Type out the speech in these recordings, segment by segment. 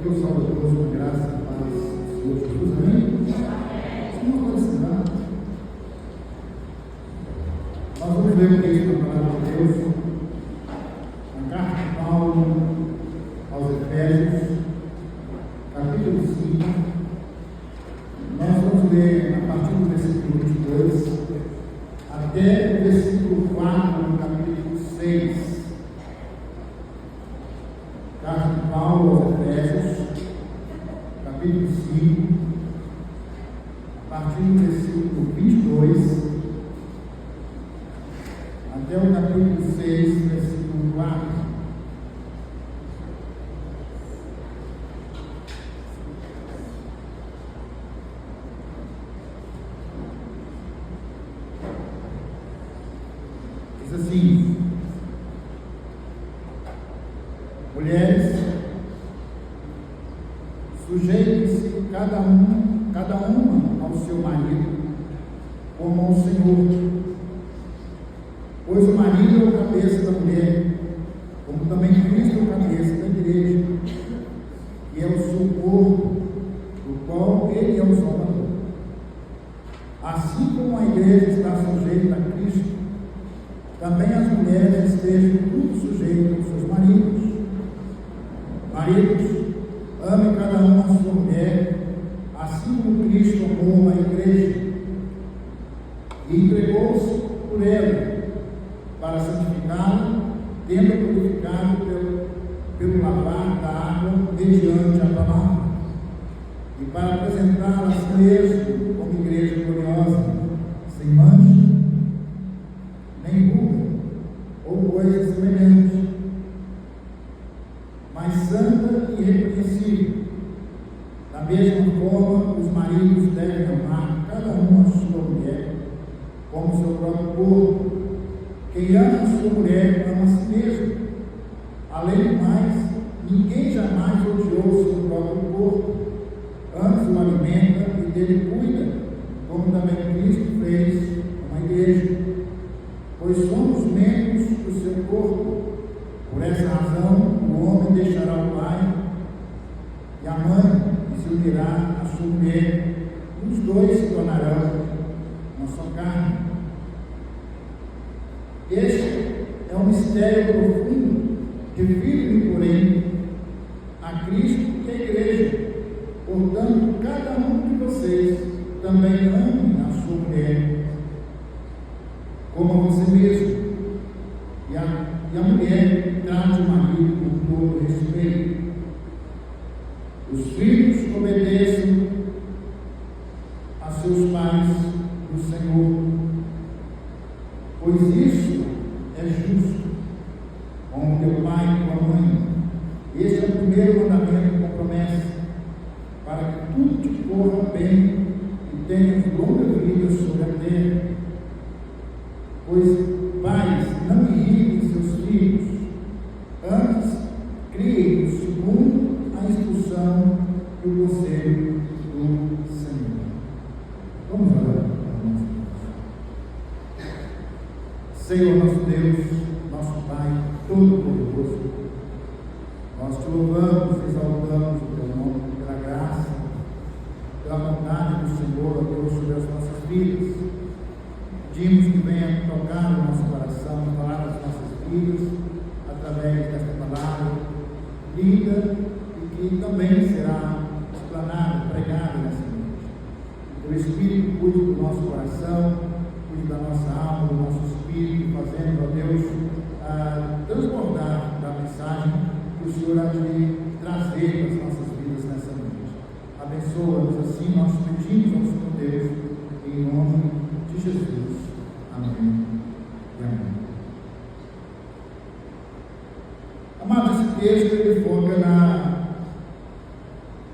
Deus salve-nos com graça e paz do Senhor Jesus, amém? Senhor, pode sentar. Nós vamos ler o texto da palavra de Deus, na carta de Paulo aos Efésios, capítulo 5. Nós vamos ler a partir do versículo 22 até o versículo 4 do capítulo 6. Carta de Paulo aos Efésios, capítulo 5, a partir do versículo 22 até o capítulo 6, versículo 4. Diz assim: mulheres, sujeitem-se cada uma ao seu marido, como ao Senhor. Pois o marido é o cabeça da mulher, como também Cristo é o cabeça da igreja, que é o seu corpo, do qual ele é o Salvador. Assim como a igreja está sujeita a Cristo, também as mulheres estejam tudo sujeitas aos seus maridos. Maridos, ame cada um a sua mulher, assim como Cristo amou a igreja e entregou-se por ela, para santificá-la, tendo purificado pelo lavar da água mediante a palavra, e para apresentá-la a si mesmo como igreja gloriosa, sem mancha, nem ruga, ou coisa semelhante, mas santa e irrepreensível. Da mesma forma, os maridos devem amar cada um a sua mulher, como seu próprio corpo. Quem ama a sua mulher ama a si mesmo. Além do mais, ninguém jamais odiou o seu próprio corpo, antes o alimenta e dele cuida, como também Cristo fez com a igreja, pois somos membros do seu corpo. Por essa razão, o homem deixará o pai e a mãe e se unirá à sua mulher, e os dois se tornarão uma só carne. Este é um mistério profundo. Refiro-me, porém, a Cristo e a igreja. Portanto, cada um de vocês também ame a sua mulher como a você mesmo, e a mulher trate o marido com todo respeito. Os filhos obedeçam a seus pais no Senhor, pois isso é justo. Honra teu pai e tua mãe. Este é o primeiro mandamento com promessa, para que tudo te corra bem e tenhas longa vida sobre a terra. Pois, pais, não irritem seus filhos, antes criem-nos segundo a instrução e o conselho do Senhor. Vamos orar. Senhor nosso Deus, nosso Pai Todo-Poderoso, nós te louvamos, exaltamos o teu nome pela graça, pela vontade do Senhor, ó Deus, sobre as nossas vidas. Pedimos que venha tocar o nosso coração, falar das nossas vidas, através desta palavra lida e que também será explanada, pregada nessa noite. Que o Espírito cuide do nosso coração, cuide da nossa alma, do nosso espírito, fazendo, ó Deus, transbordar da mensagem que o Senhor há de trazer para as nossas vidas nessa noite. Abençoa-nos assim, nós pedimos ao Senhor Deus, em nome de Jesus. Amém e amém. Amados, esse texto ele foca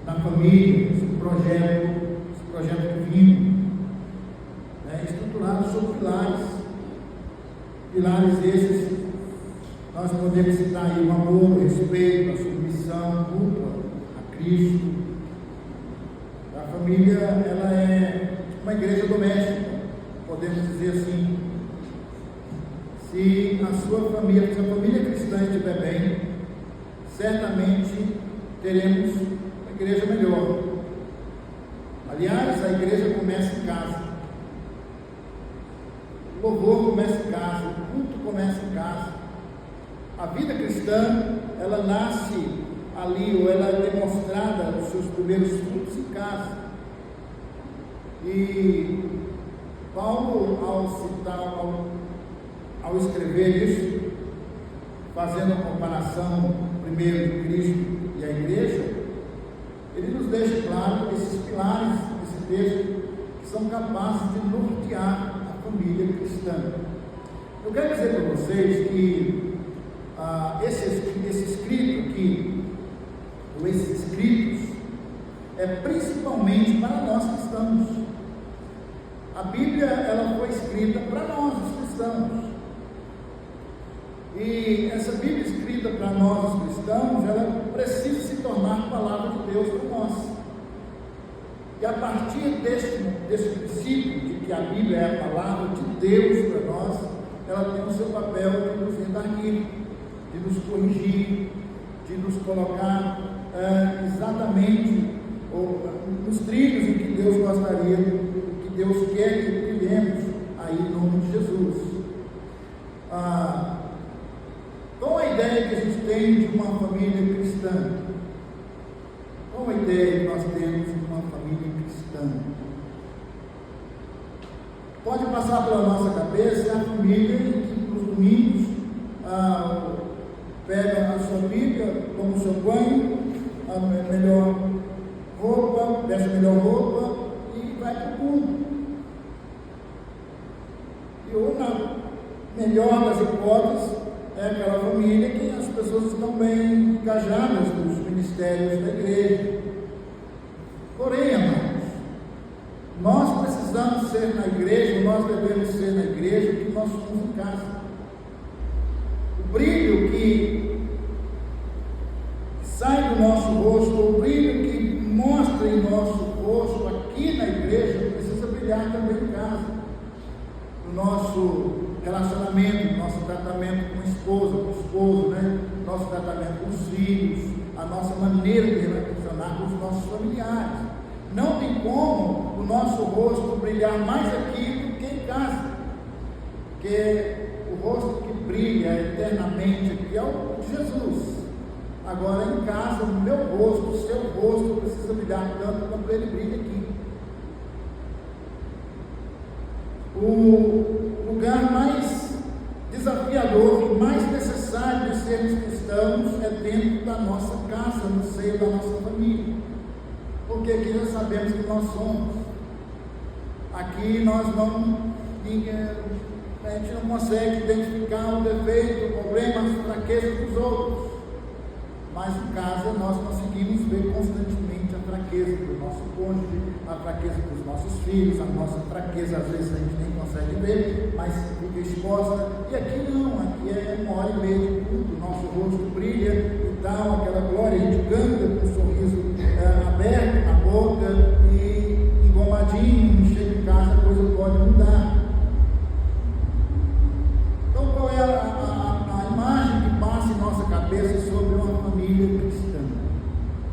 na família, esse projeto divino, estruturado sobre pilares esses. Nós podemos citar aí o amor, o respeito, a submissão mútua a Cristo. A família, ela é uma igreja doméstica, podemos dizer assim. Se a família cristã estiver bem, certamente teremos uma igreja melhor. Aliás, a igreja começa em casa. O louvor começa em casa, o culto começa em casa. A vida cristã, ela nasce ali, ou ela é demonstrada nos seus primeiros frutos em casa. E Paulo, ao escrever isso, fazendo a comparação primeiro de Cristo e a igreja, ele nos deixa claro esses pilares desse texto que são capazes de nortear a família cristã. Eu quero dizer para vocês que esse escrito aqui, ou esses escritos, é principalmente para nós cristãos. A Bíblia, ela foi escrita para nós, os cristãos. E essa Bíblia escrita para nós, os cristãos, ela precisa se tornar palavra de Deus para nós. E a partir desse princípio de que a Bíblia é a palavra de Deus para nós, ela tem o seu papel de nos redarguir, de nos corrigir, de nos colocar exatamente nos trilhos em que Deus gostaria, que Deus quer que trilhemos aí em nome de Jesus. Qual a ideia que a gente tem de uma família cristã? Qual a ideia que nós temos de uma família cristã? Pode passar pela nossa cabeça a família que nos domingos pega a sua Bíblia, toma o seu banho, a melhor roupa, veste a melhor roupa e vai para o culto. E ou na melhor das hipóteses, é aquela família que as pessoas estão bem engajadas nos ministérios da igreja. Porém, amados, nós precisamos ser na igreja, nós devemos ser na igreja que nós somos em casa. O brilho que sai do nosso rosto, o brilho que mostra em nosso rosto aqui na igreja, precisa brilhar também em casa. O nosso relacionamento, nosso tratamento com a esposa, com o esposo, nosso tratamento com os filhos, a nossa maneira de relacionar com os nossos familiares. Não tem como o nosso rosto brilhar mais aqui do que em casa, porque o rosto que brilha eternamente aqui é o de Jesus. Agora em casa, o meu rosto, o seu rosto precisa brilhar tanto quanto ele brilha aqui. O lugar mais desafiador e mais necessário de sermos cristãos é dentro da nossa casa, no seio da nossa família, porque aqui já sabemos que nós somos. Aqui nós a gente não consegue identificar o defeito, o problema, as fraquezas dos outros, mas em casa nós conseguimos ver constantemente a fraqueza do nosso cônjuge, a fraqueza dos nossos filhos, a nossa fraqueza às vezes a gente nem consegue ver, mas fica exposta. E aqui não, aqui é 1h30 de culto, o nosso rosto brilha e tal, aquela glória, a gente canta com um sorriso aberto na boca e engomadinho, chega em casa, a coisa pode mudar. Então qual é a imagem que passa em nossa cabeça sobre uma família cristã?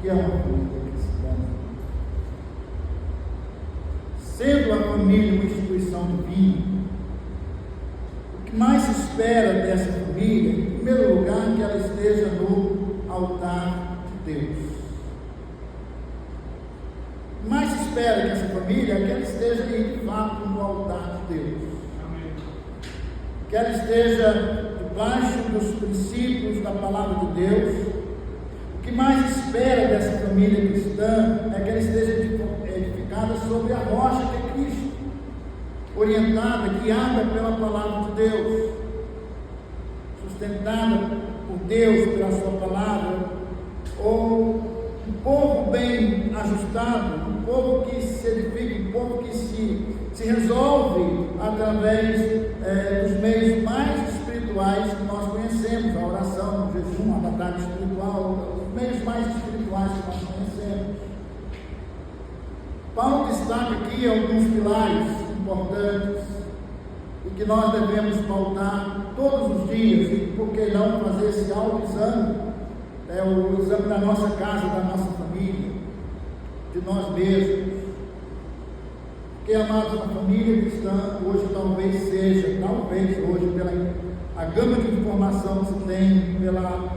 Que é uma família cristã? Sendo a família uma instituição divina, o que mais se espera dessa família, em primeiro lugar, que ela esteja no altar de Deus. O que mais se espera que essa família é que ela esteja de fato no altar de Deus. Amém. Que ela esteja debaixo dos princípios da palavra de Deus. O que mais espera dessa família cristã é que ela esteja edificada sobre a rocha que é Cristo, orientada, guiada pela palavra de Deus, sustentada por Deus pela sua palavra, ou um povo bem ajustado, um povo que se edifica, um povo que se resolve através dos meios mais espirituais que nós conhecemos, a oração, o jejum, a batalha espiritual, os meios mais espirituais que nós conhecemos. Paulo destaca aqui alguns pilares importantes e que nós devemos pautar todos os dias, e por que não fazer esse autoexame o exame da nossa casa, da nossa família, de nós mesmos. Porque, amados, a família cristã hoje talvez hoje, pela a gama de informação que se tem, pela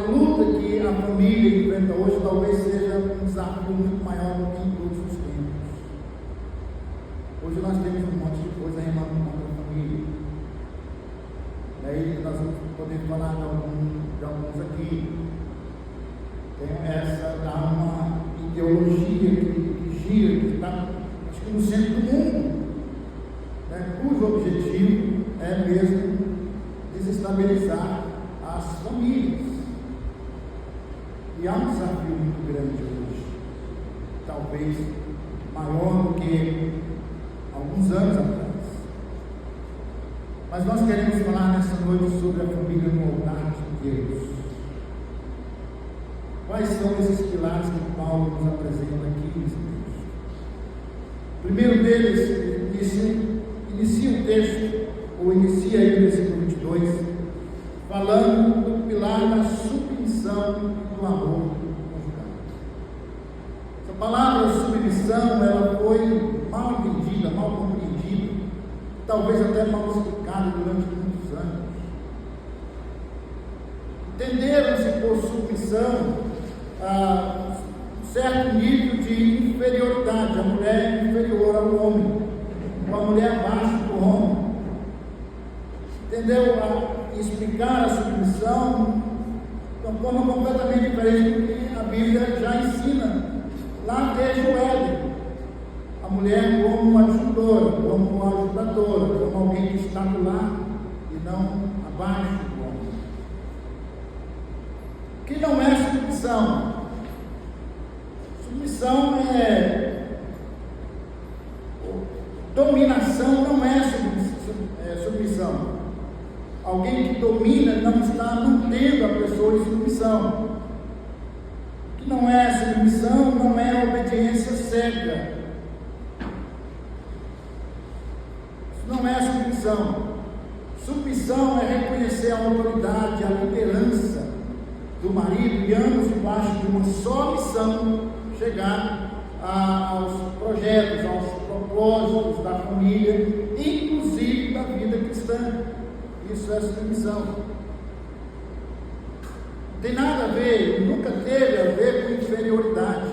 luta que a família enfrenta hoje, talvez seja um desafio muito maior do que em todos os tempos. Hoje nós temos um monte de coisa remando contra a família. Daí nós vamos poder falar de alguns aqui. Tem dá uma ideologia que gira, que está, acho que no centro do mundo, cujo objetivo é mesmo desestabilizar as famílias. E há um desafio muito grande hoje, talvez maior do que alguns anos atrás. Mas nós queremos falar nessa noite sobre a família no altar de Deus. Quais são esses pilares que Paulo nos apresenta aqui, meus irmãos? O primeiro deles inicia o texto, ou inicia aí no versículo 22, falando do pilar da submissão e do amor conjugal. Essa palavra submissão, ela foi mal entendida, mal compreendida, talvez até mal explicada durante muitos anos. Entenderam-se por submissão um certo nível de inferioridade, a mulher inferior ao homem, ou a mulher abaixo do homem. Entendeu? Explicar a submissão de uma forma completamente diferente do que a Bíblia já ensina lá desde o Éden. A mulher como uma ajudadora, como uma ajudadora, como alguém que está do lado e não abaixo do homem. O que não é submissão? Submissão dominação não é submissão. Alguém que domina não está mantendo a pessoa em submissão. O que não é submissão não é obediência cega. Isso não é submissão. Submissão é reconhecer a autoridade, a liderança do marido e ambos debaixo de uma só missão, chegar aos projetos, aos propósitos da família, inclusive da vida cristã. Isso é submissão. Não tem nada a ver, nunca teve a ver com inferioridade.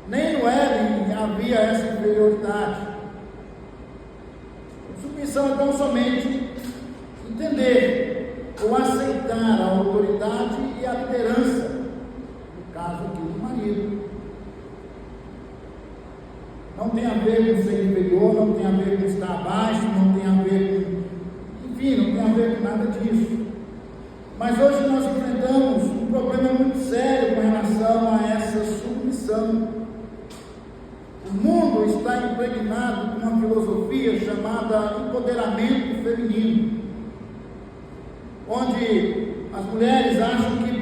Nem no Éden havia essa inferioridade. Submissão é tão somente entender ou aceitar a autoridade e a liderança, no caso aqui do marido. Não tem a ver com ser inferior, não tem a ver com estar abaixo, não tem a ver com... Enfim, não tem a ver com nada disso. Mas hoje nós enfrentamos um problema muito sério com relação a essa submissão. O mundo está impregnado com uma filosofia chamada empoderamento feminino, onde as mulheres acham que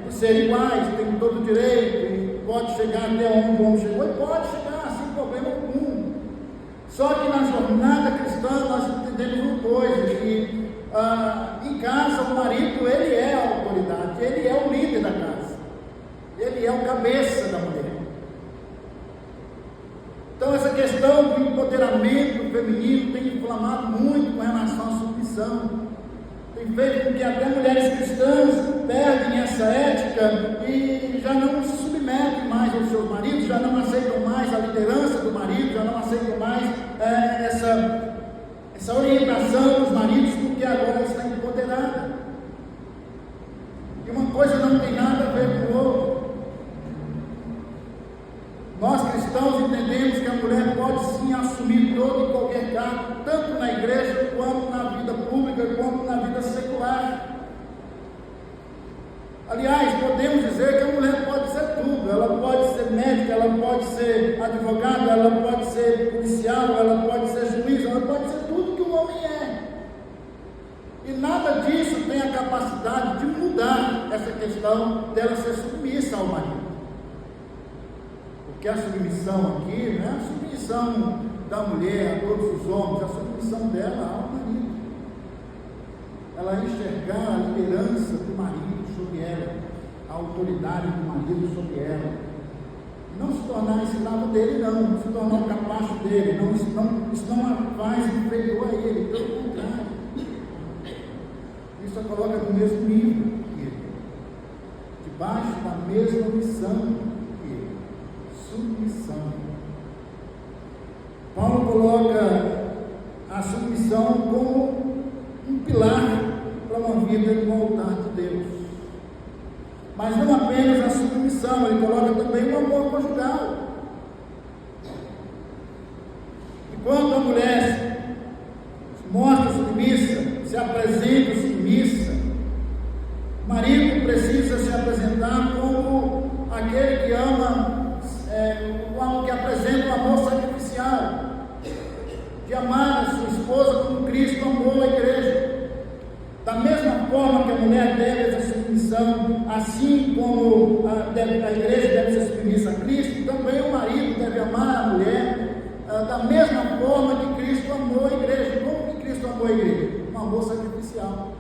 por serem iguais, têm todo o direito, e pode chegar até onde o homem chegou, e pode chegar sem problema algum. Só que na jornada cristã nós entendemos uma coisa, que em casa o marido, ele é a autoridade, ele é o líder da casa, ele é o cabeça da mulher. Então essa questão do empoderamento feminino tem inflamado muito com relação à submissão. Tem feito com que até mulheres cristãs perdem essa ética e já não se submetem mais aos seus maridos, já não aceitam mais a liderança do marido, já não aceitam mais essa orientação dos maridos, porque agora está empoderada. E uma coisa não tem nada a ver com o outro. Nós cristãos entendemos que a mulher pode sim assumir todo e qualquer cargo, tanto na igreja, quanto na vida pública, quanto na vida secular. Aliás, podemos dizer que a mulher pode ser tudo. Ela pode ser médica, ela pode ser advogada, ela pode ser policial, ela pode ser juiz, ela pode ser tudo que o homem é. E nada disso tem a capacidade de mudar essa questão dela ser submissa ao marido. Porque a submissão aqui não é a submissão da mulher a todos os homens, a submissão dela ao marido. ela enxergar a liderança do marido sobre ela, a autoridade do marido sobre ela, não se tornar escravo dele, não se tornar o capacho dele, isso não a faz inferior a ele, pelo contrário, isso a coloca no mesmo nível que ele, debaixo da mesma missão que ele, submissão. Paulo coloca a submissão como um pilar para uma vida no altar de Deus. Mas não apenas a submissão, ele coloca também o amor conjugal. Enquanto a mulher se mostra submissa, se apresenta submissa, o marido precisa se apresentar como aquele que ama, que apresenta um amor sacrificial, de amar a sua esposa como Cristo amou a igreja. Da mesma forma que a mulher deve ser submissão, assim como a igreja deve ser submissa a Cristo, também o marido deve amar a mulher da mesma forma que Cristo amou a igreja. Como que Cristo amou a igreja? Um amor sacrificial,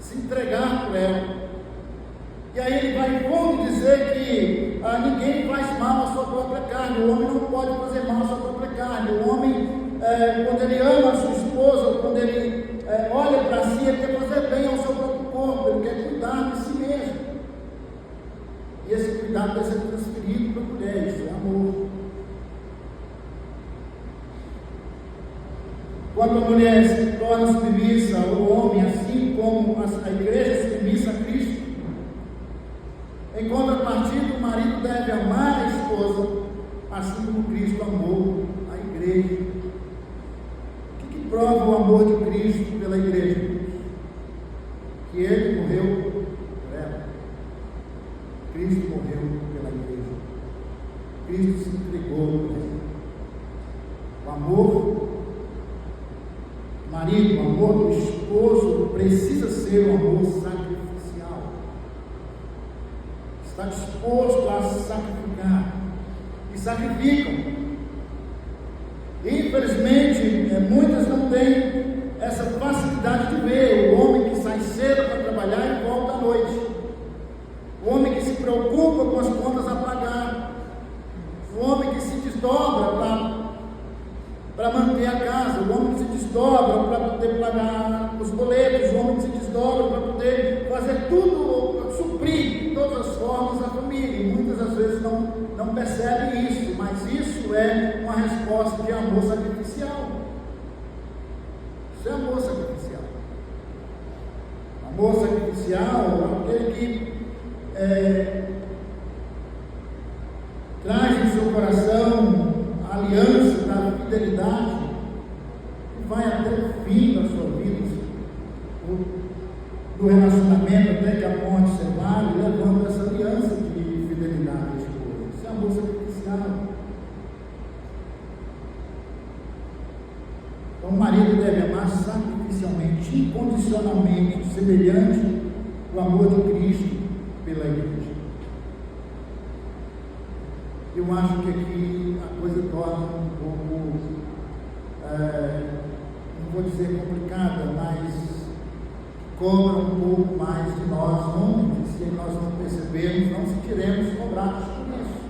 se entregar por ela. E aí ele vai como dizer que ninguém faz mal à sua própria carne, o homem não pode fazer mal à sua própria carne. O homem, quando ele ama a sua esposa, quando ele olha para si, ele quer fazer bem ao seu próprio corpo, ele quer cuidar de si mesmo. E esse cuidado deve ser transferido para a mulher, isso é amor. Quando a mulher se torna submissa ao homem, assim como a igreja é submissa a Cristo, em contrapartida, o marido deve amar a esposa, assim como Cristo amou a igreja. O que prova o amor de Cristo pela igreja? Que ele morreu por ela. Cristo morreu pela igreja. Cristo se entregou por ela. O amor do marido, o amor do esposo precisa ser um amor sacrificial. Está disposto a se sacrificar. E sacrificam. Infelizmente, muitas não têm essa facilidade de ver o homem que sai cedo para trabalhar e volta à noite, o homem que se preocupa com as contas a pagar, o homem que se desdobra para manter a casa, o homem que se desdobra para poder pagar os boletos, o homem que se desdobra para poder fazer tudo, suprir de todas as formas a família, e muitas das vezes não percebem isso, mas isso é uma resposta de amor sacrificial. Isso é amor sacrificial. Amor sacrificial é aquele que traz no seu coração a aliança da fidelidade e vai até o fim da sua vida, do relacionamento até que a morte separe, levando essa aliança de fidelidade. Isso é amor sacrificial. Então o marido deve amar sacrificialmente, incondicionalmente, semelhante ao amor de Cristo pela igreja. Eu acho que aqui a coisa torna um pouco, não vou dizer complicada, mas cobra um pouco mais de nós homens, se nós não percebermos, não sentiremos cobrados por isso.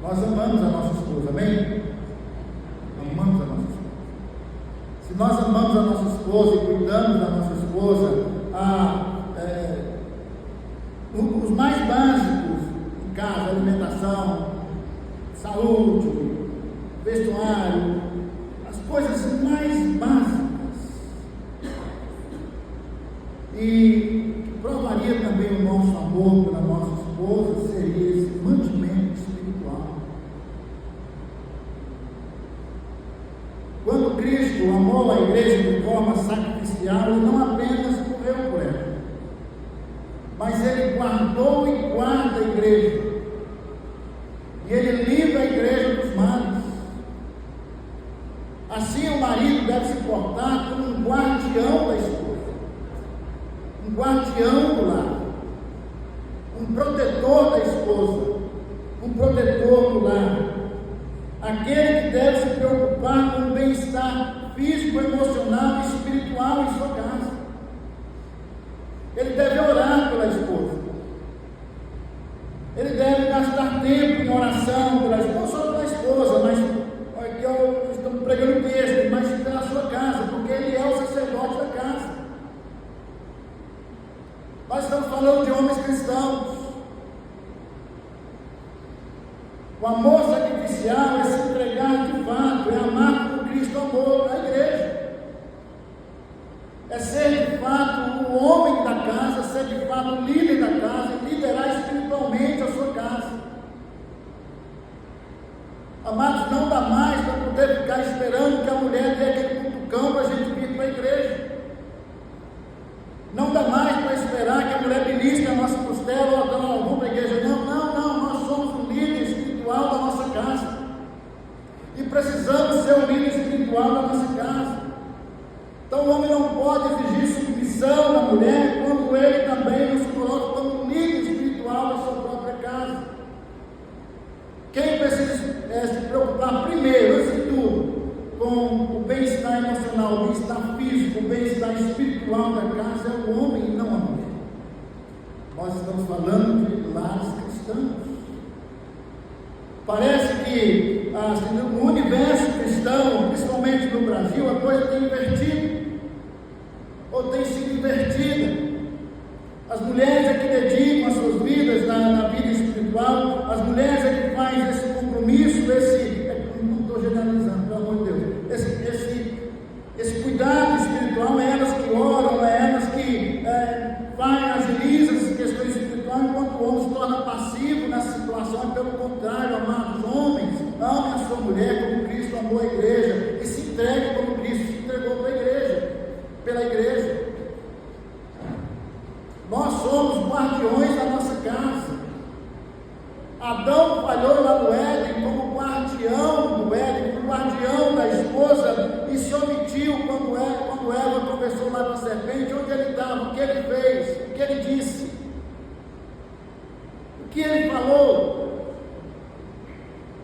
Nós amamos a nossa esposa, amém? Amamos a nossa esposa. Se nós amamos a nossa esposa e cuidamos da nossa esposa, os mais básicos em casa, alimentação, saúde, vestuário, as coisas mais básicas, e que provaria também o nosso amor pela nossa esposa, seria esse mantimento espiritual. Quando Cristo amou a igreja de forma sacrificial, ele não apenas morreu por ela, mas ele guardou e guarda a igreja, e ele livra a igreja dos males. Assim o marido deve se portar como um guardião da esposa, um guardião do lar, um protetor da esposa, um protetor do lar, aquele que deve se preocupar com o bem-estar físico, emocional e espiritual em sua casa. Ele deve orar pela esposa. Ele deve gastar tempo em oração pela esposa, não só pela esposa, mas aqui estamos pregando o texto, mas pela sua casa, porque ele é o sacerdote da casa. Nós estamos falando de homens cristãos. O amor sacrificial é se entregar de fato, é amar como Cristo amou a igreja. É ser de fato o homem da casa, ser de fato o líder da casa e liderar espiritualmente a sua casa. Amados, não dá mais para poder ficar esperando que a mulher dê aquele cutucão para a gente vir para a igreja. Não dá mais para esperar que a mulher belisque a nossa costela ou vamos para a igreja. Não, nós somos o líder espiritual da nossa casa. E precisamos ser o líder espiritual da nossa casa. Então o homem não pode exigir submissão da mulher quando ele também não se coloca como líder espiritual da sua própria casa. Quem precisa se preocupar primeiro, antes de tudo, com o bem-estar emocional, o bem-estar físico, o bem-estar espiritual da casa é o homem e não a mulher. Nós estamos falando de lares cristãos. Parece que no universo cristão, principalmente no Brasil, a coisa tem invertido, ou tem sido invertida. As mulheres é que dedicam as suas vidas na vida espiritual, as mulheres é que fazem esse compromisso, não estou generalizando, pelo amor de Deus, esse cuidado espiritual, é elas que oram, é elas que agilizam as questões espirituais, enquanto o homem se torna passivo nessa situação. Pelo contrário, amados homens, amem a sua mulher como Cristo amou a igreja, e se entregue como Cristo se entregou para a igreja, pela igreja. Nós somos guardiões da nossa casa. Adão falhou lá no Éden como guardião do Éden, como guardião da esposa, e se omitiu quando Eva conversou lá com a serpente, onde ele estava, o que ele fez, o que ele disse, o que ele falou.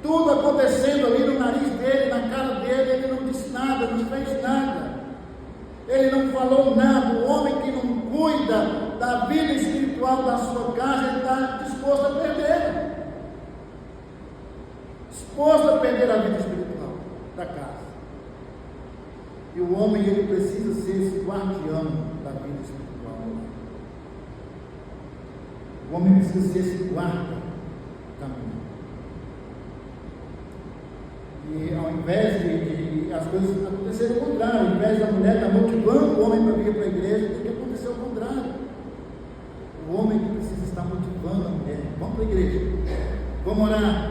Tudo acontecendo ali no nariz dele, na cara dele, ele não disse nada, não fez nada. Ele não falou nada. O homem que não cuida da vida espiritual da sua casa, ele está disposto a perder. Disposto a perder a vida espiritual da casa. E o homem, ele precisa ser esse guardião da vida espiritual. O homem precisa ser esse guarda também. E ao invés de as coisas acontecerem ao contrário, ao invés da mulher estar motivando o homem para vir para a igreja, tem que acontecer o contrário. O homem que precisa estar motivando a mulher. Vamos para a igreja, vamos orar.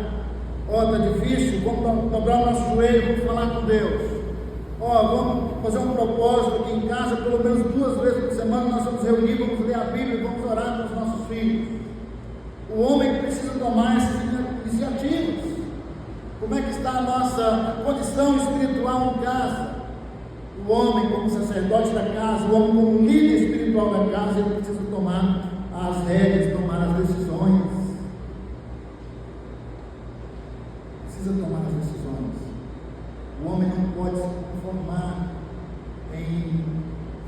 Está difícil, vamos dobrar o nosso joelho, vamos falar com Deus. Vamos fazer um propósito aqui em casa, pelo menos 2 vezes por semana nós vamos reunir, vamos ler a Bíblia e vamos orar com os nossos filhos. O homem precisa tomar essas iniciativas. Como é que está a nossa condição espiritual em casa? O homem como sacerdote da casa, o homem como líder espiritual da casa, ele precisa tomar as rédeas, tomar as decisões. Precisa tomar as decisões. O homem não pode se conformar em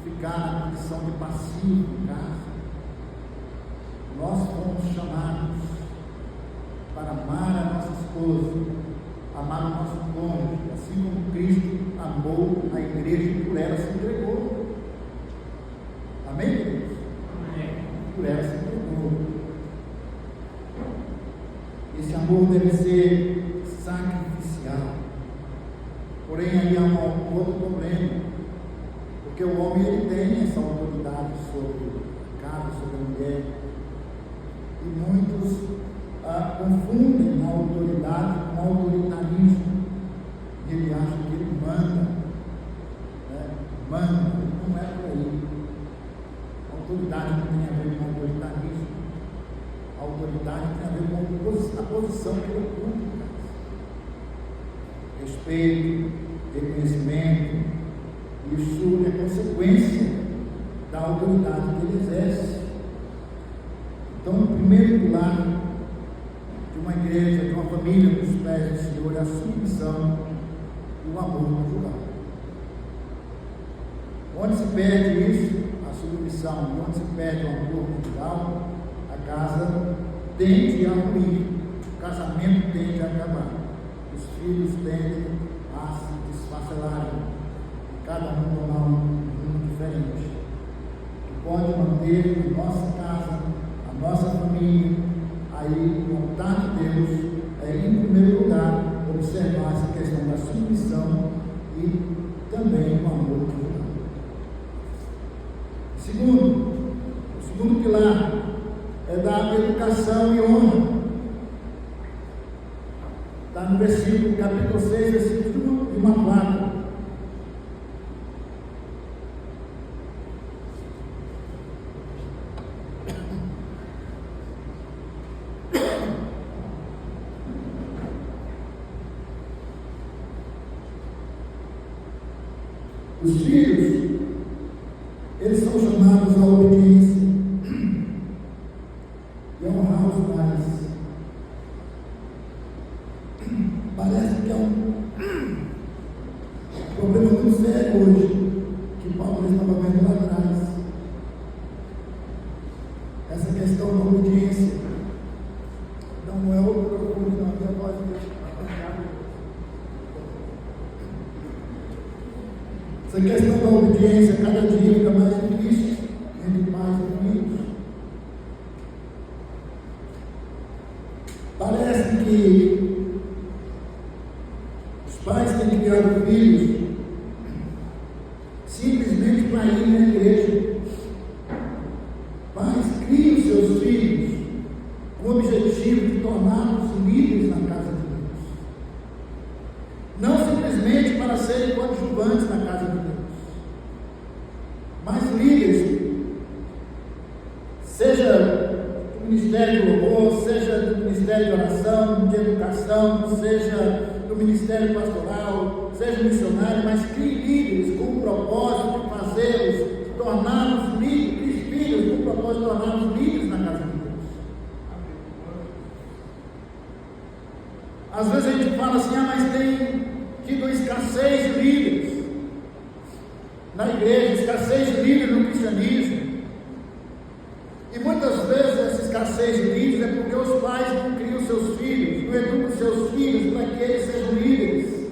ficar na condição de passivo em casa. Nós fomos chamados para amar a nossa esposa, amar o nosso cônjuge, assim como Cristo amou a igreja e por ela se entregou. Amém, queridos? Amém. Por ela se entregou. Esse amor deve ser sacrificial. Porém, aí há um outro problema, porque o homem ele tem essa autoridade sobre a casa, sobre a mulher, e muitos confundem a autoridade com autoritarismo. Ele acha que ele manda, não é por aí. A autoridade não tem a ver com autoritarismo. A autoridade tem a ver com a posição que ele ocupa. Respeito, reconhecimento, isso é consequência da autoridade que ele exerce. Então, o primeiro pilar de uma igreja, de uma família dos pés do Senhor é a submissão e o amor conjugal. Onde se perde isso, a submissão, e onde se perde o amor conjugal, a casa tende a ruir, o casamento tende a acabar, os filhos tendem a se desfacelarem, cada um tomar um rumo diferente, que pode manter a nossa casa, a nossa família. Aí, o contato de Deus é, em primeiro lugar, observar essa questão da submissão e também o amor conjugal. O segundo pilar é da educação e honra. Está no versículo, capítulo 6, versículo 1 a 4. Os filhos, eles são chamados à obediência e a honrar os pais. Parece que é um problema muito sério hoje, que Paulo estava vendo lá atrás. Essa questão da obediência. Não é o microfone, não, é a voz dele. Essa questão da obediência cada dia fica mais difícil entre pais e filhos. Parece que os pais têm criado filhos simplesmente para ir na igreja. Pais criam seus filhos com o objetivo de torná-los líderes na casa de Deus. Não simplesmente para serem coadjuvantes na casa de Deus, mas líderes, seja do ministério de louvor, seja do ministério de oração, de educação, seja do ministério pastoral, seja missionário, mas crie líderes com o propósito de fazê-los, torná-los líderes, filhos com o propósito de torná-los líderes na casa de Deus. Às vezes a gente fala assim, mas tem tido escassez de líderes na igreja, escassez de líderes no cristianismo. E muitas vezes essa escassez de líderes é porque os pais não criam seus filhos, não educam seus filhos para que eles sejam líderes.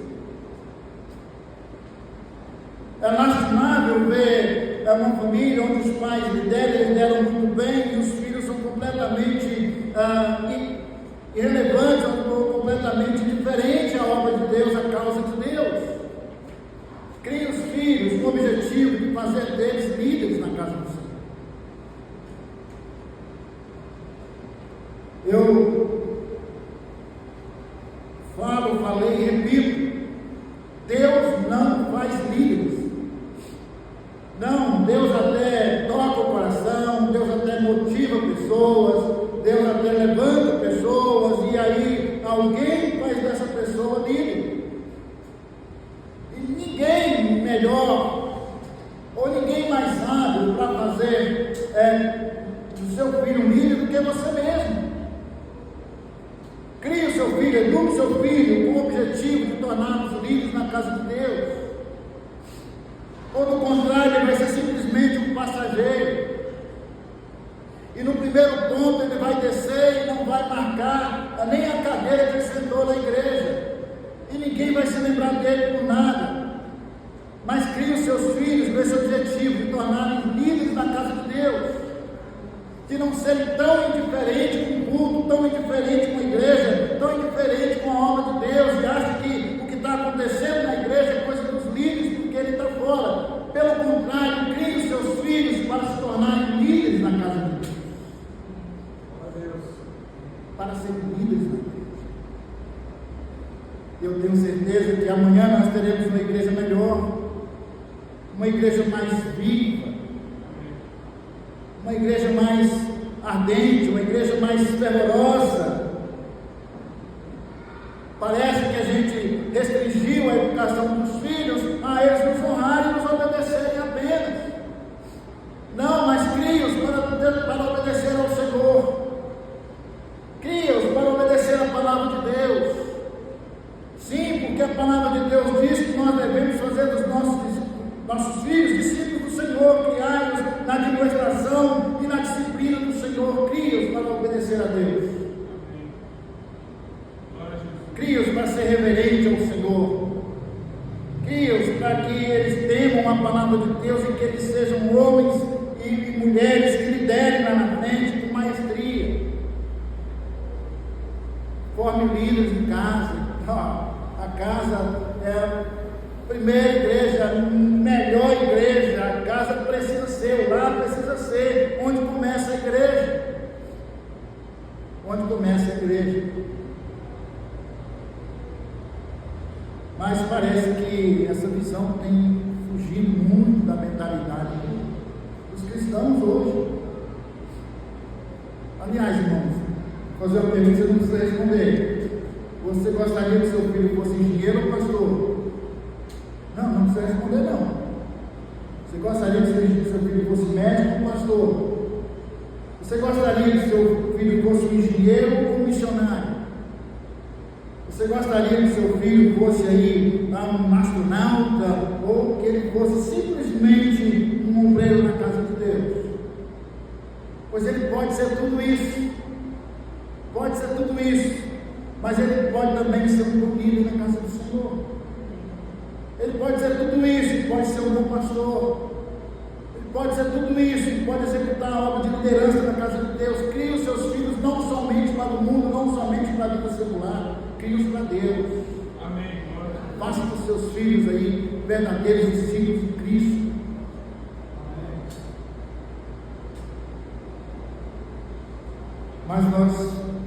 É lastimável ver uma família onde os pais lideram muito bem e os filhos são completamente irrelevantes, ou completamente diferentes à obra de Deus, à causa de Deus. Cria os filhos com o objetivo de fazer deles líderes na casa do Senhor. Eu falei e repito, Deus não faz líderes. Não, Deus até toca o coração, Deus até motiva pessoas, Deus até levanta pessoas, e aí alguém faz dessa pessoa líder. E ninguém melhor, ou ninguém mais sábio para fazer do seu filho líder do que você mesmo. Crie o seu filho, eduque o seu filho com o objetivo de torná-los líderes na casa de Deus. Ou do contrário, ele vai ser simplesmente um passageiro. E no primeiro ponto ele vai descer e não vai marcar nem a cadeira que ele sentou na igreja. E ninguém vai se lembrar dele por nada. Mas crie os seus filhos com esse objetivo de tornarem líderes na casa de Deus. De não serem tão indiferentes com o culto, tão indiferentes com a igreja, tão indiferentes com a obra de Deus, e acham que o que está acontecendo na igreja é coisa dos líderes, porque ele está fora. Pelo contrário, crie os seus filhos para se tornarem líderes na casa de Deus. Para serem líderes na igreja. Eu tenho certeza que amanhã nós teremos uma igreja melhor, uma igreja mais viva, uma igreja mais ardente, uma igreja mais fervorosa. Parece que a gente restringiu a educação dos filhos a eles nos honrarem e nos obedecerem apenas. Não, mas cria-os para obedecer ao Senhor. Cria-os para obedecer a palavra de Deus. Sim, porque a palavra de Deus diz que nós devemos fazer dos nossos filhos discípulos na administração e na disciplina do Senhor. Cria-os para obedecer a Deus. Cria-os para ser reverente ao Senhor. Cria-os para que eles temam a palavra de Deus e que eles sejam homens e mulheres que liderem lá na frente com maestria. Forme líderes em casa. A casa é a primeira igreja, a melhor igreja. A casa precisa ser, o lar precisa ser onde começa a igreja. Onde começa a igreja. Mas parece que essa visão tem fugido muito da mentalidade dos cristãos hoje. Aliás, irmãos, vou fazer uma pergunta, você não precisa responder. Você gostaria que seu filho fosse engenheiro ou pastor? Não precisa responder não. Você gostaria que seu filho fosse médico ou pastor? Você gostaria que seu filho fosse um engenheiro ou um missionário? Você gostaria que seu filho fosse aí um astronauta ou que ele fosse simplesmente um obreiro na casa de Deus? Pois ele pode ser tudo isso. Pode ser tudo isso. Mas ele pode também ser um líder na casa do Senhor. Ele pode ser tudo isso, pode ser um bom pastor. Ele pode ser tudo isso, pode executar a obra de liderança na casa de Deus. Crie os seus filhos não somente para o mundo, não somente para a vida secular. Crie-os para Deus. Amém. Faça dos seus filhos aí verdadeiros discípulos de Cristo. Mas nós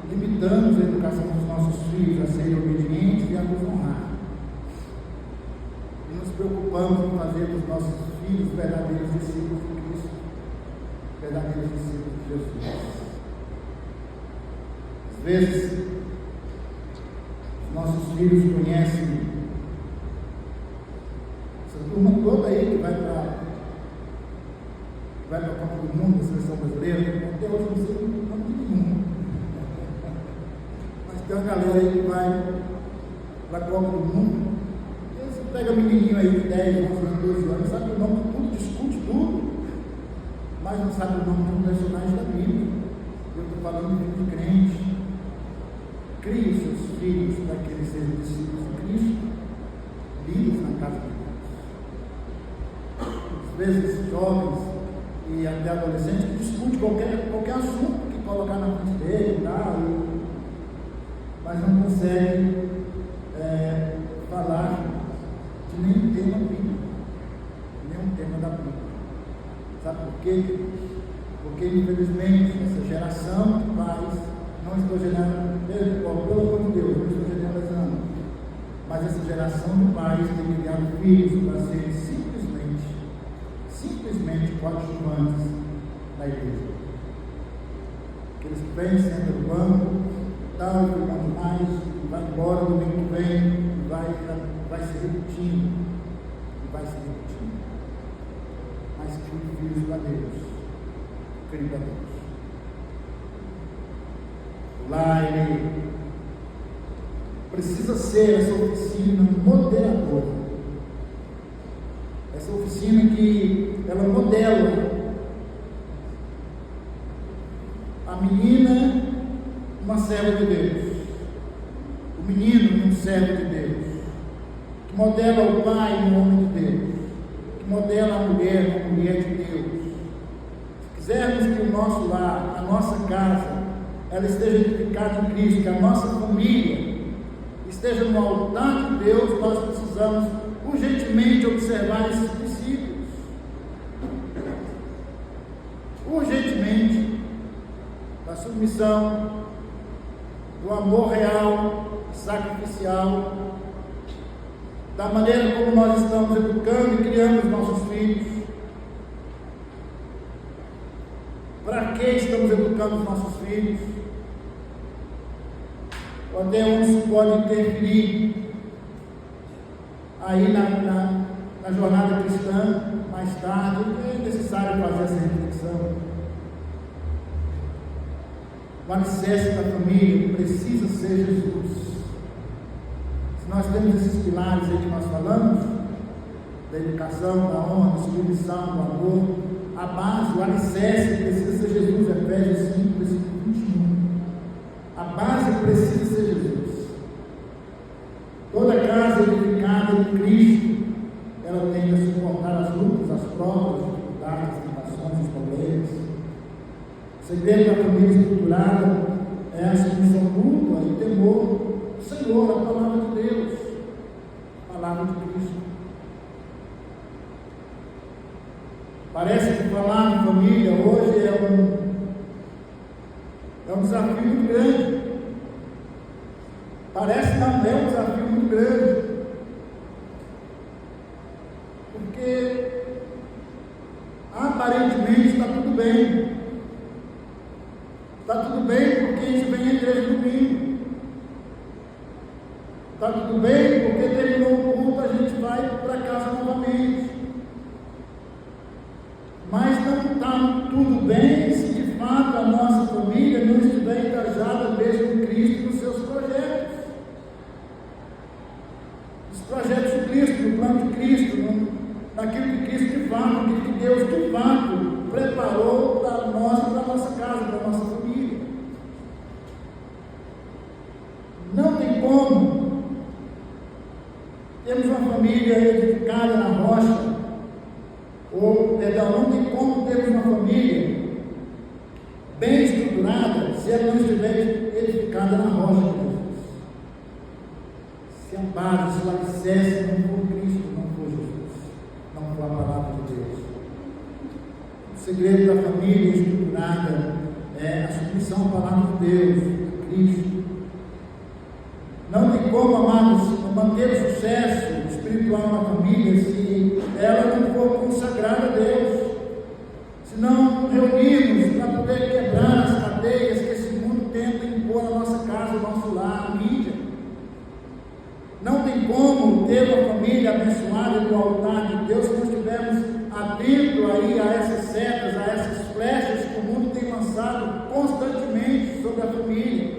limitamos a educação dos nossos filhos a serem obedientes e a nos honrar. E nos preocupamos em fazer dos nossos filhos verdadeiros discípulos de Cristo, verdadeiros discípulos de Jesus. Às vezes, os nossos filhos conhecem essa turma toda aí que vai para a Copa do Mundo, da seleção brasileira. Até hoje não sei o nome de nenhum. Mas tem uma galera aí que vai para a Copa do Mundo. E você pega um menininho aí de 10, 11 anos, 12 anos, sabe o nome de tudo, discute tudo, mas não sabe o nome de um personagem da Bíblia. Eu estou falando de filho de crente. Crie os seus filhos para que eles sejam discípulos de Cristo, líderes na casa de Deus. Às vezes, jovens e até adolescentes discutem qualquer assunto que colocar na frente dele, mas não conseguem falar de nenhum tema bíblico, nenhum tema da Bíblia. Sabe por quê? Porque, infelizmente, essa geração de pais, não estou generalizando, pelo amor de Deus, não estou generalizando, mas essa geração de pais tem criado filhos para serem simplesmente coadjuvantes na igreja. Aqueles que vêm, sentam no banco, tal, e ficam mais, e vai embora no domingo que vem, e vai se repetindo, mas filhos para Deus, filhos para Deus. Lá ele precisa ser essa oficina moderadora, essa oficina que ela modela a menina uma serva de Deus, o menino um servo de Deus, que modela o pai um homem de Deus, que modela a mulher uma mulher de Deus. Se quisermos que o nosso lar, a nossa casa, ela esteja edificada em Cristo, que a nossa família esteja no altar de Deus, nós precisamos urgentemente observar esses princípios. Urgentemente, da submissão, do amor real, sacrificial, da maneira como nós estamos educando e criando os nossos filhos. Para que estamos educando os nossos filhos? Ou até onde isso pode interferir aí na jornada cristã, mais tarde? É necessário fazer essa reflexão. O alicerce da família precisa ser Jesus. Se nós temos esses pilares aí que nós falamos, da educação, da honra, da submissão, do amor, a base, o alicerce precisa ser Jesus, Efésios 5, versículo 21. A base precisa ser Jesus. Toda casa edificada em Cristo, ela tem que suportar as lutas, as provas, as dificuldades, as tentações, os problemas. O segredo da família estruturada é a submissão mútua e temor do Senhor, a palavra de Deus, a palavra de Cristo. Parece que falar de família hoje é um desafio muito grande. Parece não, é um desafio muito grande. Porque aparentemente está tudo bem. Está tudo bem porque a gente vem à igreja no domingo. Está tudo bem porque terminou o culto, a gente vai para casa novamente. Mas não está tudo bem se de fato a nossa família não estiver engajada mesmo em Cristo e nos seus projetos. Os projetos de Cristo, no plano de Cristo, naquilo que Cristo de fato, naquilo que Deus de fato preparou para nós, para a nossa casa, para a nossa família. Não tem como termos uma família edificada na rocha, não tem como termos uma família bem estruturada se ela não estiver edificada na rocha de Jesus. Se a base, se o alicerce não for Cristo, não for Jesus, não for a palavra de Deus. O segredo da família estruturada é a submissão à palavra de Deus, a Cristo. Não tem como, amados, manter o sucesso espiritual na família se ela não for consagrada a Deus. Se não reunirmos para poder quebrar as cadeias que esse mundo tenta impor na nossa casa, no nosso lar, a mídia. Não tem como ter uma família abençoada no altar de Deus se não estivermos atentos aí a essas setas, a essas flechas que o mundo tem lançado constantemente sobre a família.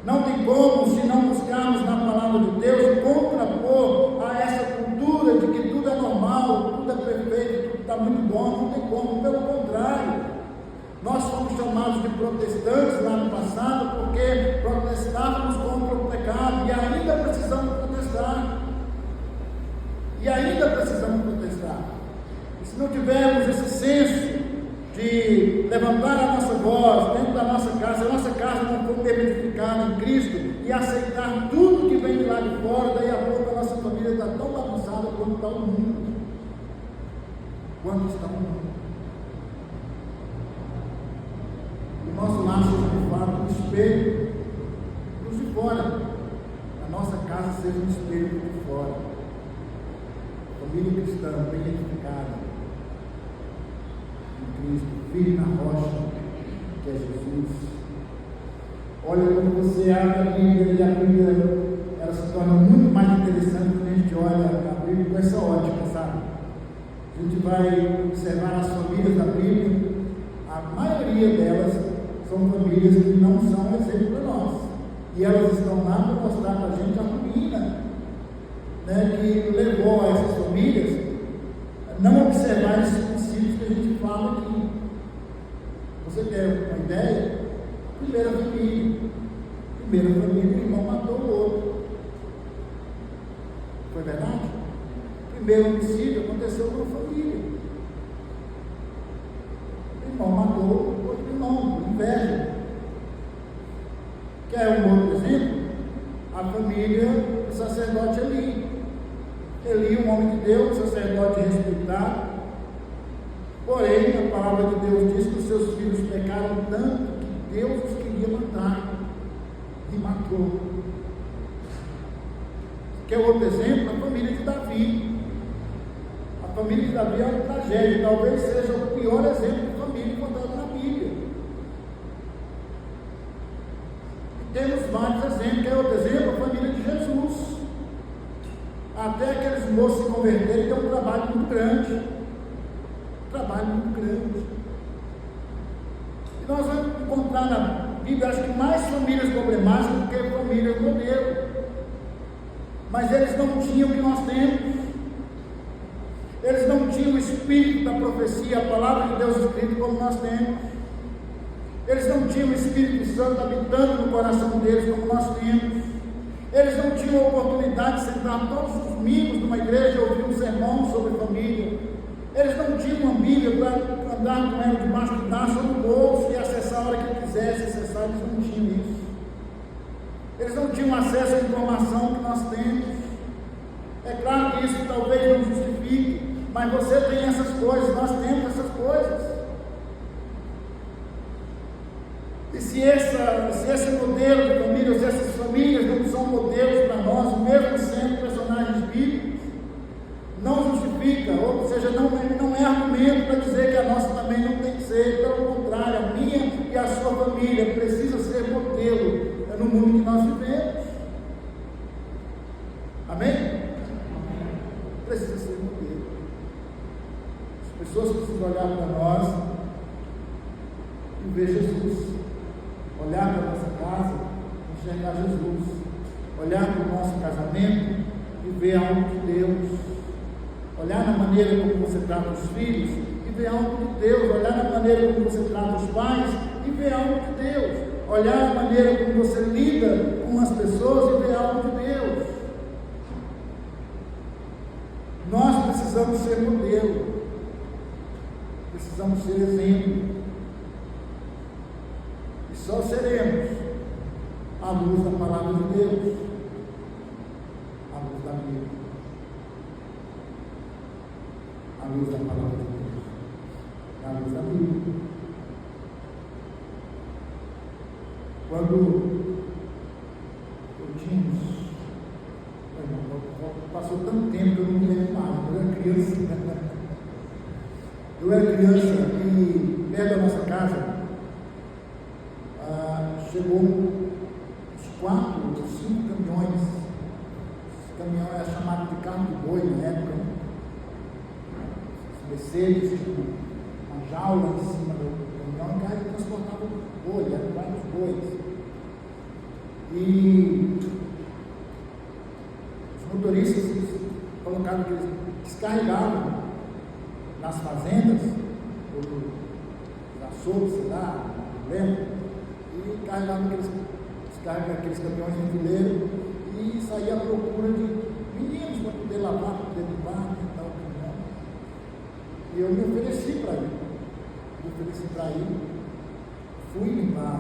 Não tem como, se não buscarmos na palavra de Deus, contrapor a essa cultura de que tudo é normal, tudo é perfeito, tudo está muito bom. Não tem como, pelo contrário. Nós fomos chamados de protestantes lá no passado porque protestávamos contra o pecado e ainda precisamos protestar. E se não tivermos esse senso de levantar a nossa voz dentro da nossa casa, se a nossa casa não for edificada em Cristo e aceitar tudo que vem de lá de fora, daí a pouco a nossa família está tão bagunçada quanto está o mundo. O nosso lar seja de fato um espelho dos de fora, a nossa casa seja um espelho dos de fora. Família cristã bem edificada Cristo, firme na rocha, que é Jesus. Olha, quando você abre a Bíblia, e a Bíblia ela se torna muito mais interessante quando a gente olha a Bíblia com essa ótica, sabe? A gente vai observar as famílias da Bíblia, a maioria delas são famílias que não são exemplo para nós, e elas estão lá para mostrar para a gente a ruína, né, que levou a essas famílias a não observar esses princípios que a gente fala aqui. Você tem uma ideia? Primeira família, o irmão matou o outro. Foi verdade? Primeiro homicídio aconteceu com a família. O irmão matou o outro irmão, por inveja. Quer um outro exemplo? A família do sacerdote Eli. Eli, um homem de Deus, sacerdote respeitado. Porém, a palavra de Deus diz que os seus filhos pecaram tanto que Deus os queria matar e matou. Quer outro exemplo? A família de Davi. A família de Davi é uma tragédia, talvez seja o pior exemplo de família contado na Bíblia. E temos vários exemplos. Quer outro exemplo? A família de Jesus. Até aqueles moços se converterem, tem um trabalho muito grande. E nós vamos encontrar na Bíblia, acho que mais famílias problemáticas do que famílias modelo. Mas eles não tinham o que nós temos. Eles não tinham tinham o espírito da profecia, a palavra de Deus escrita como nós temos. Eles não tinham o Espírito Santo habitando no coração deles como nós temos. Eles não tinham a oportunidade de sentar todos os domingos numa igreja e ouvir um sermão sobre família. Eles não tinham uma Bíblia para andar com ela debaixo do braço ou no bolso e acessar a hora que quisesse acessar. Eles não tinham isso. Eles não tinham acesso à informação que nós temos. É claro que isso talvez não justifique, mas você tem essas coisas, nós temos essas coisas. E se esse modelo de família, se essas famílias não são modelos para nós, mesmo sendo personagens bíblicos, não justifica, ou seja, não é argumento para dizer que a nossa também não tem que ser. Pelo contrário, a minha e a sua família precisa ser modelo no mundo que nós vivemos. Amém? Precisa ser modelo. As pessoas precisam olhar para nós e ver Jesus. Olhar para a nossa casa, enxergar Jesus. Olhar para o nosso casamento e ver algo de Deus. Olhar na maneira como você trata os filhos e ver algo de Deus. Olhar na maneira como você trata os pais e ver algo de Deus. Olhar na maneira como você lida com as pessoas e ver algo de Deus. Nós precisamos ser modelo. Precisamos ser exemplo. E só seremos à luz da palavra de Deus, à luz da Bíblia, à luz da palavra de Deus, à luz da Bíblia. Quando eu tinha passou tanto tempo que eu não me lembro mais, eu era criança e perto da nossa casa chegou uns 4 ou 5 caminhões. Esse caminhão era chamado de carro de boi na época, né? Mercedes, uma jaula em cima do caminhão, e carro transportava boi, eram vários bois. E os motoristas colocaram que eles descarregavam nas fazendas, ou nos açougues, sei lá, não lembro. E carregavam aqueles caminhões de fileiro e saía à procura de meninos para poder lavar, para poder limpar, tal, caminhão. E eu me ofereci para ir, fui limpar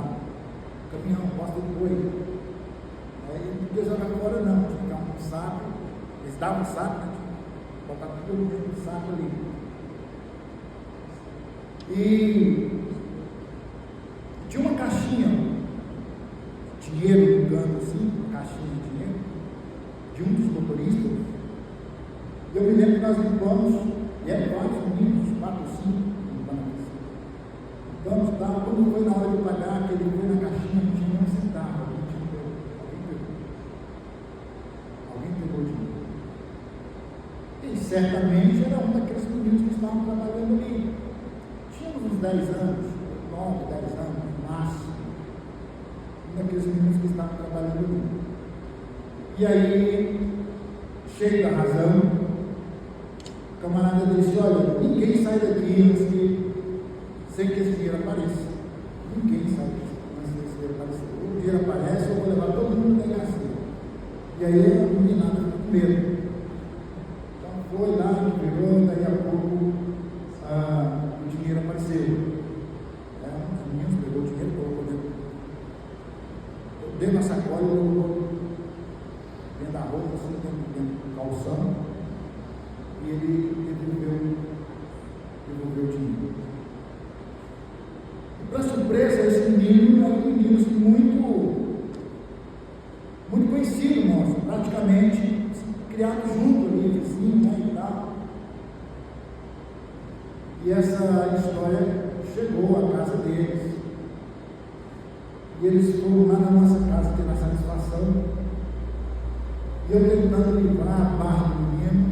o caminhão, bosta de boi. Aí não podia jogar fora não, tinha que ficar um saco, eles davam um saco, né? Botar tudo dentro do saco ali. E tinha uma caixinha, dinheiro no canto assim, uma caixinha de dinheiro, de um dos motoristas. E eu me lembro que nós limpamos, e eram vários meninos, 4 ou 5, limpamos. Limpamos, tá? Quando foi na hora de pagar, que ele foi na caixinha, não tinha nem um centavo, alguém pegou o dinheiro. E certamente era um daqueles meninos que estavam trabalhando ali. Tínhamos uns 10 anos, 9, 10 anos, no máximo. Um daqueles meninos que estavam trabalhando ali. E aí, cheio da razão, o camarada disse: olha, ninguém sai daqui antes que, sem que esse dinheiro apareça. Ninguém sai daqui antes que esse dinheiro apareça. O dinheiro aparece, eu vou levar todo mundo na delegacia. E aí a meninada ficou com medo. Então foi lá, virou, daí a pouco o dinheiro apareceu. Os meninos pegou o dinheiro, colocou dentro da sacola e colocou dentro da roupa, assim, dentro do calção. E ele devolveu o dinheiro. E para surpresa, esse menino era um menino muito conhecido nosso, praticamente criado junto ali, vizinho, né, e tal. E essa história chegou à casa deles. E eles foram lá na nossa casa ter a satisfação. E eu tentando livrar a barra do menino,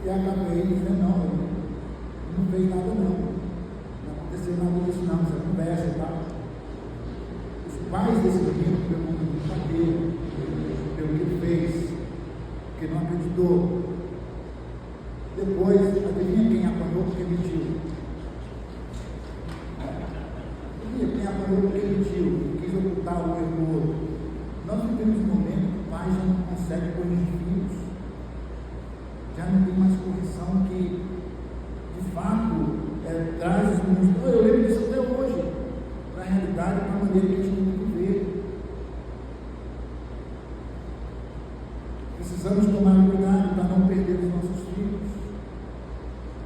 e acabei dizendo: não, ele não fez nada não aconteceu nada disso não, essa conversa e tal. Os pais desse menino perguntam para ele pelo que ele fez, porque não acreditou. Depois, adivinha quem apanhou porque mentiu? Adivinha quem apanhou porque mentiu? Quis ocultar o erro do outro. Nós vivemos um momento que o pai já não consegue corrigir filhos. Já não tem mais correção que, de fato, traz os mundos. Eu lembro disso até hoje, para a realidade, para a maneira que a gente tem que viver. Precisamos tomar cuidado para não perder os nossos filhos.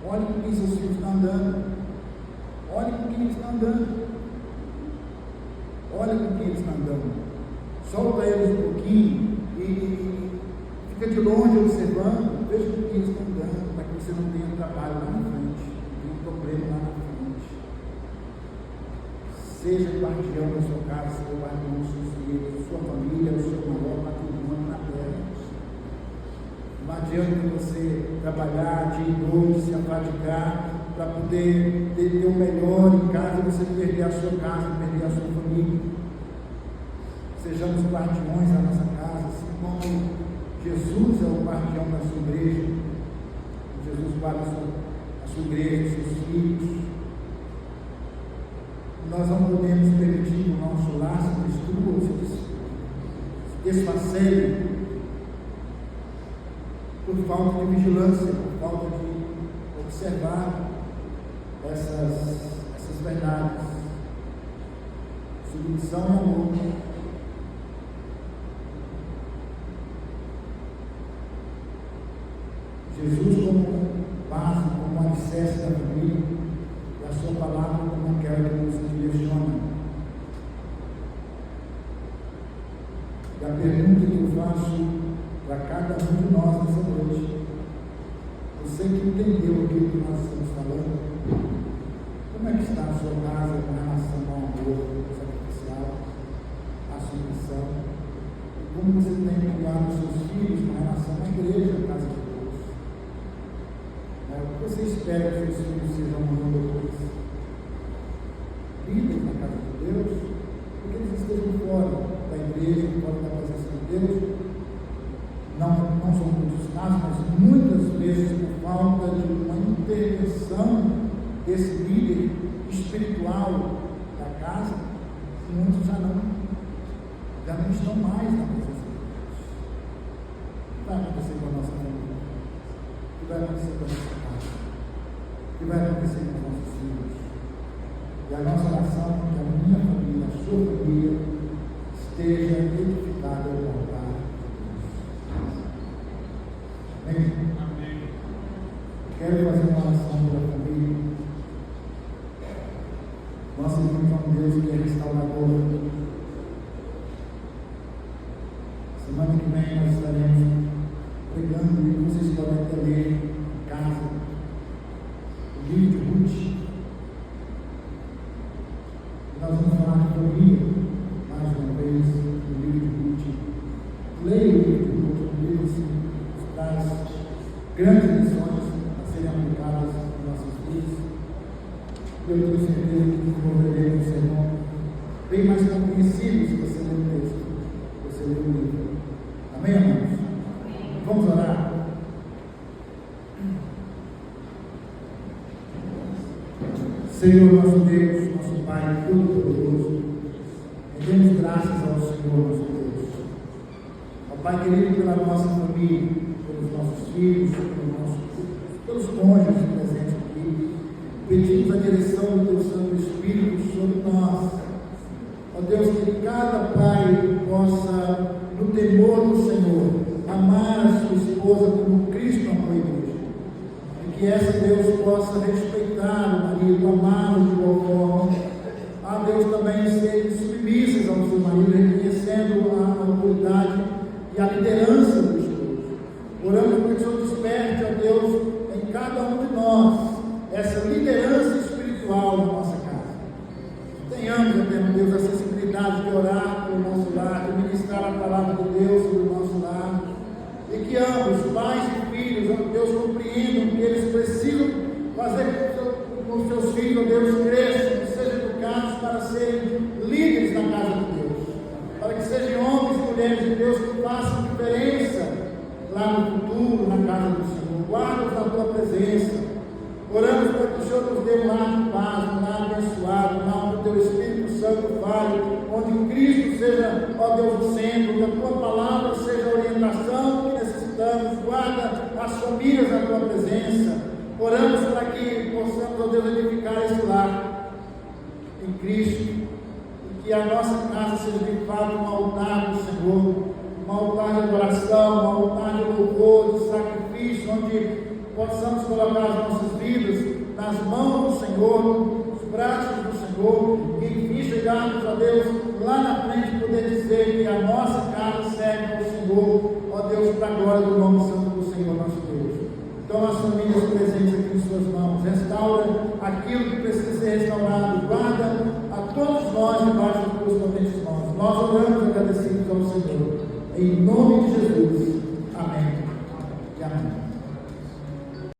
Olhe com quem seus filhos estão andando. Olhe com quem eles estão andando. Olhe com quem eles estão andando. Solta eles um pouquinho e fica de longe observando. Veja com quem eles estão andando, para que você não tenha trabalho lá na frente, não tenha problema lá na frente. Seja guardião da sua casa, seja guardião dos seus filhos, da sua família, do seu maior patrimônio na terra. Não adianta você trabalhar dia e noite, se afadigar para poder ter o melhor em casa e você perder a sua casa, perder a sua família. Sejamos guardiões da nossa casa, assim como Jesus é o guardião da sua igreja. Jesus guarda a sua igreja, os seus filhos. Nós não podemos permitir que o nosso lar se destrua, se desfacere por falta de vigilância, por falta de observar essas verdades. Submissão e amor. Jesus como base, como alicerce da família, e a sua palavra como aquela que nos direciona. E a pergunta que eu faço para cada um de nós nessa noite: você que entendeu aquilo que nós estamos falando, como é que está a sua casa com relação ao amor sacrificial, à submissão? E como você tem criado os seus filhos com relação à igreja, à casa de Deus? O que você espera que os seus filhos sejam depois? Líderes na casa de Deus? Porque eles estejam fora da igreja, fora da presença de Deus. Não são muitos casos, mas muitas vezes por falta de uma intervenção desse líder espiritual da casa, muitos já não estão mais na presença de Deus. O que vai acontecer com a nossa família? O que vai acontecer com a nossa casa? O que vai acontecer com os nossos filhos? E a nossa oração é que a minha família, a sua família, esteja edificada ao altar. Amém. Quero fazer uma oração pela família. Nós servimos a um Deus que é restaurador. Semana que vem nós estaremos pregando e vocês podem até ler em casa o livro de Ruth. Nós vamos falar de família mais uma vez no livro de Ruth. Leia o livro de Ruth, um livro assim, traz grandes lições a serem aplicadas em nossas vidas. Eu tenho certeza que desenvolveremos um sermão bem mais compreensível se você ler o texto, se você ler o livro. Amém, amados? Vamos orar? Senhor nosso Deus, nosso Pai Todo-Poderoso, rendemos graças ao Senhor nosso Deus. Ó Pai querido, pela nossa família, pelos nossos filhos, pelos cônjuges presentes aqui, pedimos a direção do Teu Santo Espírito sobre nós. Ó Deus, que cada pai possa, no temor do Senhor, amar a sua esposa como Cristo amou a igreja. E que essa Deus possa respeitar o marido, amá-lo de igual forma. A Deus também ser submissas ao seu marido, reconhecendo a autoridade e a liderança do esposo. Oramos para que o Senhor desperte, ó Deus, em cada um de nós, essa liderança espiritual na nossa casa. Tenhamos, eterno Deus, a sensibilidade de orar pelo nosso lar, de ministrar a palavra de Deus sobre o nosso lar, e que ambos, pais e filhos, ó Deus, compreendam que eles precisam fazer com que seus filhos, ó Deus, cresçam, sejam educados para serem líderes na casa de Deus, para que sejam homens e mulheres de Deus que façam diferença lá no futuro, na casa do Senhor. Guarda-os na tua presença. presença. Oramos para que o Senhor nos dê um lar de paz, um lar abençoado, um lar onde o Teu Espírito Santo fale, onde Cristo seja, ó Deus, o centro, que a Tua palavra seja a orientação que necessitamos. Guarda as famílias na Tua presença. Oramos para que possamos, ó Deus, edificar esse lar em Cristo, e que a nossa casa seja de fato um altar do Senhor, um altar de adoração, um altar de louvor, de sacrifício, onde possamos colocar as nossas vidas nas mãos do Senhor, nos braços do Senhor, e enfim chegarmos a Deus lá na frente, poder dizer que a nossa casa serve ao Senhor, ó Deus, para a glória do nome santo do Senhor nosso Deus. Então as famílias presentes aqui em suas mãos, restaura aquilo que precisa ser restaurado, guarda a todos nós debaixo das tuas potentes mãos. Nós oramos agradecidos ao Senhor, em nome de Jesus.